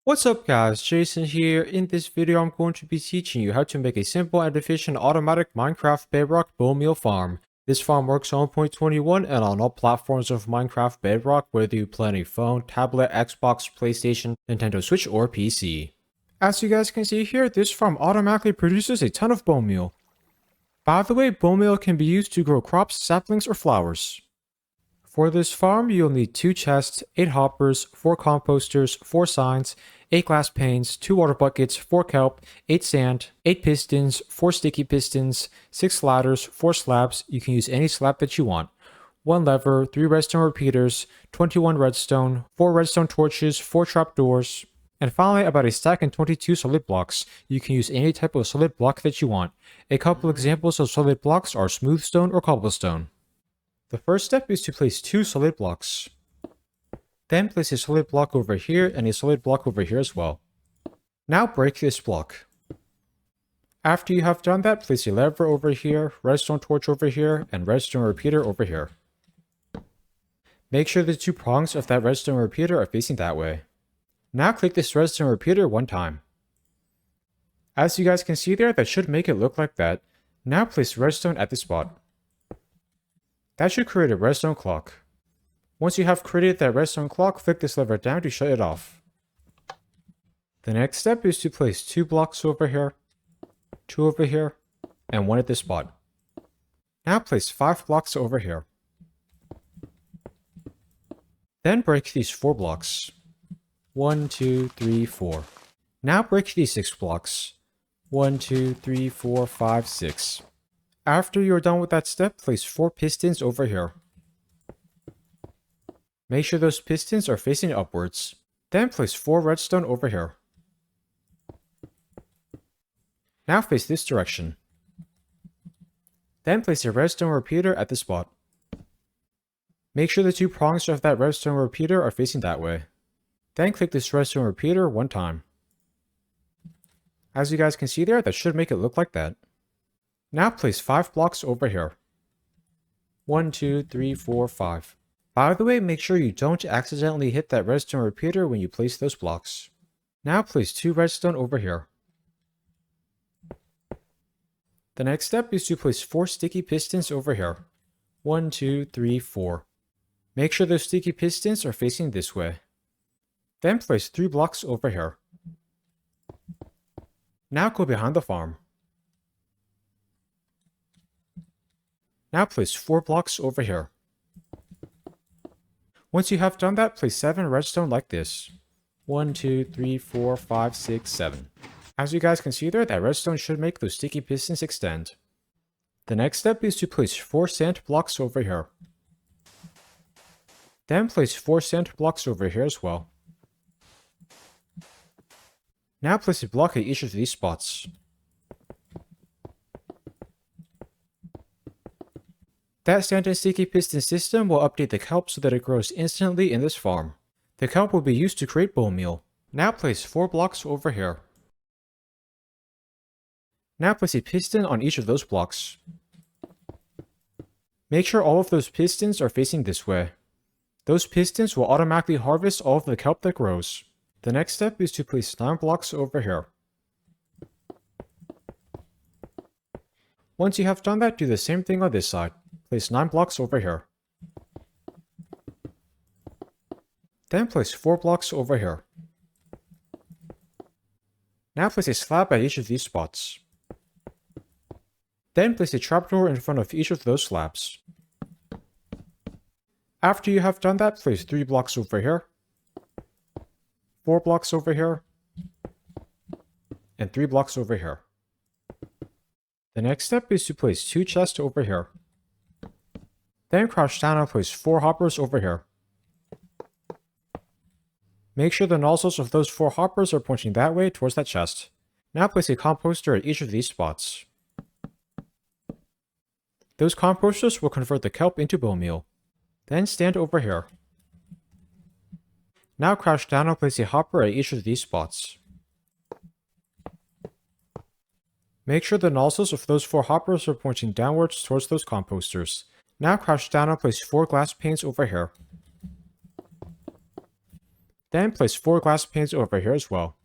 What's up guys, Jason here. In this video I'm going to be teaching you how to make a simple and efficient automatic Minecraft Bedrock bone meal farm. This farm works on 1.21 and on all platforms of Minecraft Bedrock, whether you play on a phone, tablet, Xbox, PlayStation, Nintendo Switch, or PC. As you guys can see here, this farm automatically produces a ton of bone meal. By the way, bone meal can be used to grow crops, saplings, or flowers. For this farm, you'll need 2 chests, 8 hoppers, 4 composters, 4 signs, 8 glass panes, 2 water buckets, 4 kelp, 8 sand, 8 pistons, 4 sticky pistons, 6 ladders, 4 slabs. You can use any slab that you want. 1 lever, 3 redstone repeaters, 21 redstone, 4 redstone torches, 4 trapdoors, and finally about a stack and 22 solid blocks. You can use any type of solid block that you want. A couple examples of solid blocks are smooth stone or cobblestone. The first step is to place 2 solid blocks. Then place a solid block over here and a solid block over here as well. Now break this block. After you have done that, place a lever over here, redstone torch over here, and redstone repeater over here. Make sure the 2 prongs of that redstone repeater are facing that way. Now click this redstone repeater 1 time. As you guys can see there, that should make it look like that. Now place redstone at this spot. That should create a redstone clock. Once you have created that redstone clock, flick this lever down to shut it off. The next step is to place 2 blocks over here, 2 over here, and 1 at this spot. Now place 5 blocks over here. Then break these 4 blocks. 1, 2, 3, 4. Now break these 6 blocks. 1, 2, 3, 4, 5, 6. After you're done with that step, place 4 pistons over here. Make sure those pistons are facing upwards. Then place 4 redstone over here. Now face this direction. Then place a redstone repeater at the spot. Make sure the 2 prongs of that redstone repeater are facing that way. Then click this redstone repeater 1 time. As you guys can see there, that should make it look like that. Now place 5 blocks over here. 1, 2, 3, 4, 5. By the way, make sure you don't accidentally hit that redstone repeater when you place those blocks. Now place 2 redstone over here. The next step is to place 4 sticky pistons over here. 1, 2, 3, 4. Make sure those sticky pistons are facing this way. Then place 3 blocks over here. Now go behind the farm. Now place 4 blocks over here. Once you have done that, place 7 redstone like this. 1, 2, 3, 4, 5, 6, 7. As you guys can see there, that redstone should make those sticky pistons extend. The next step is to place 4 sand blocks over here. Then place 4 sand blocks over here as well. Now place a block at each of these spots. That sand and sticky piston system will update the kelp so that it grows instantly in this farm. The kelp will be used to create bone meal. Now place 4 blocks over here. Now place a piston on each of those blocks. Make sure all of those pistons are facing this way. Those pistons will automatically harvest all of the kelp that grows. The next step is to place 9 blocks over here. Once you have done that, do the same thing on this side. Place 9 blocks over here. Then place 4 blocks over here. Now place a slab at each of these spots. Then place a trapdoor in front of each of those slabs. After you have done that, place 3 blocks over here, 4 blocks over here, and 3 blocks over here. The next step is to place 2 chests over here. Then crouch down and place 4 hoppers over here. Make sure the nozzles of those 4 hoppers are pointing that way towards that chest. Now place a composter at each of these spots. Those composters will convert the kelp into bone meal. Then stand over here. Now crouch down and place a hopper at each of these spots. Make sure the nozzles of those 4 hoppers are pointing downwards towards those composters. Now crouch down and place 4 glass panes over here. Then place 4 glass panes over here as well.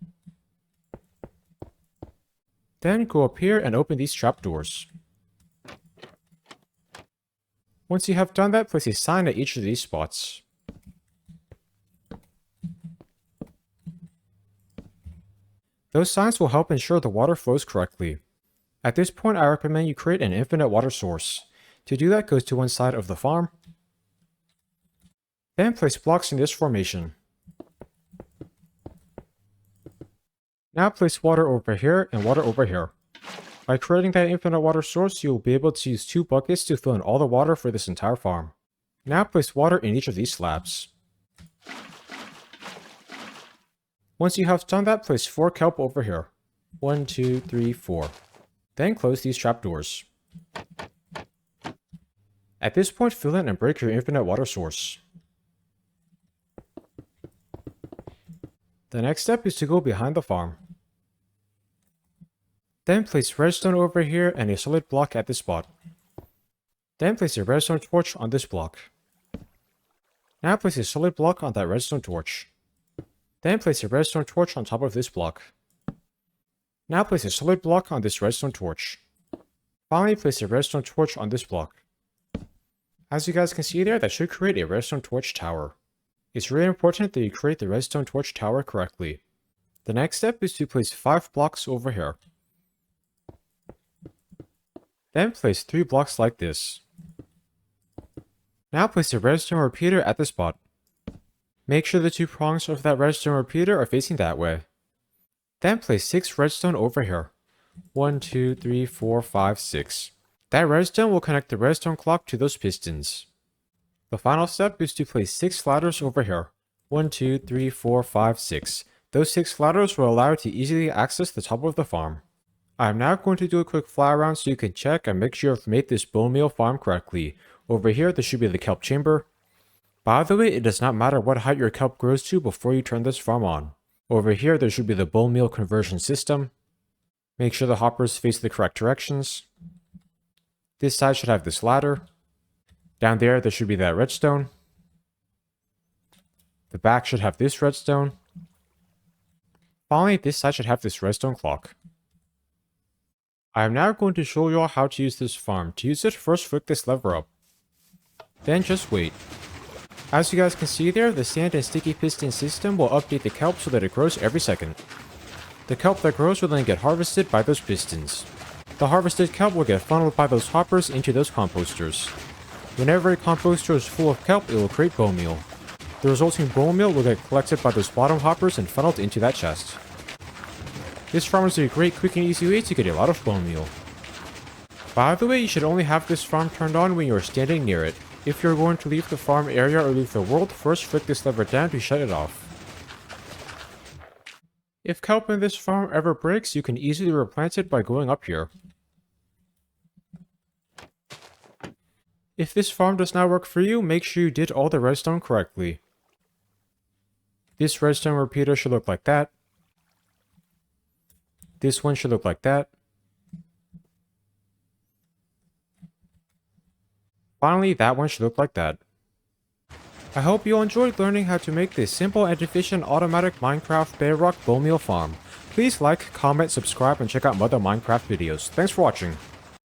Then go up here and open these trapdoors. Once you have done that, place a sign at each of these spots. Those signs will help ensure the water flows correctly. At this point, I recommend you create an infinite water source. To do that, go to one side of the farm. Then place blocks in this formation. Now place water over here and water over here. By creating that infinite water source, you will be able to use 2 buckets to fill in all the water for this entire farm. Now place water in each of these slabs. Once you have done that, place 4 kelp over here. 1, 2, 3, 4. Then close these trapdoors. At this point, fill in and break your infinite water source. The next step is to go behind the farm. Then place redstone over here and a solid block at this spot. Then place a redstone torch on this block. Now place a solid block on that redstone torch. Then place a redstone torch on top of this block. Now place a solid block on this redstone torch. Finally, place a redstone torch on this block. As you guys can see there, that should create a redstone torch tower. It's really important that you create the redstone torch tower correctly. The next step is to place 5 blocks over here. Then place 3 blocks like this. Now place a redstone repeater at the spot. Make sure the 2 prongs of that redstone repeater are facing that way. Then place 6 redstone over here. 1, 2, 3, 4, 5, 6. That redstone will connect the redstone clock to those pistons. The final step is to place 6 ladders over here. 1, 2, 3, 4, 5, 6. Those 6 ladders will allow you to easily access the top of the farm. I am now going to do a quick fly around so you can check and make sure you've made this bone meal farm correctly. Over here, this should be the kelp chamber. By the way, it does not matter what height your kelp grows to before you turn this farm on. Over here, there should be the bone meal conversion system. Make sure the hoppers face the correct directions. This side should have this ladder. Down there should be that redstone. The back should have this redstone. Finally, this side should have this redstone clock. I am now going to show you all how to use this farm. To use it, first flick this lever up. Then just wait. As you guys can see there, the sand and sticky piston system will update the kelp so that it grows every second. The kelp that grows will then get harvested by those pistons. The harvested kelp will get funneled by those hoppers into those composters. Whenever a composter is full of kelp, it will create bone meal. The resulting bone meal will get collected by those bottom hoppers and funneled into that chest. This farm is a great quick and easy way to get a lot of bone meal. By the way, you should only have this farm turned on when you are standing near it. If you're going to leave the farm area or leave the world, first flick this lever down to shut it off. If kelp in this farm ever breaks, you can easily replant it by going up here. If this farm does not work for you, make sure you did all the redstone correctly. This redstone repeater should look like that. This one should look like that. Finally, that one should look like that. I hope you enjoyed learning how to make this simple and efficient automatic Minecraft Bedrock bone meal farm. Please like, comment, subscribe, and check out other Minecraft videos. Thanks for watching.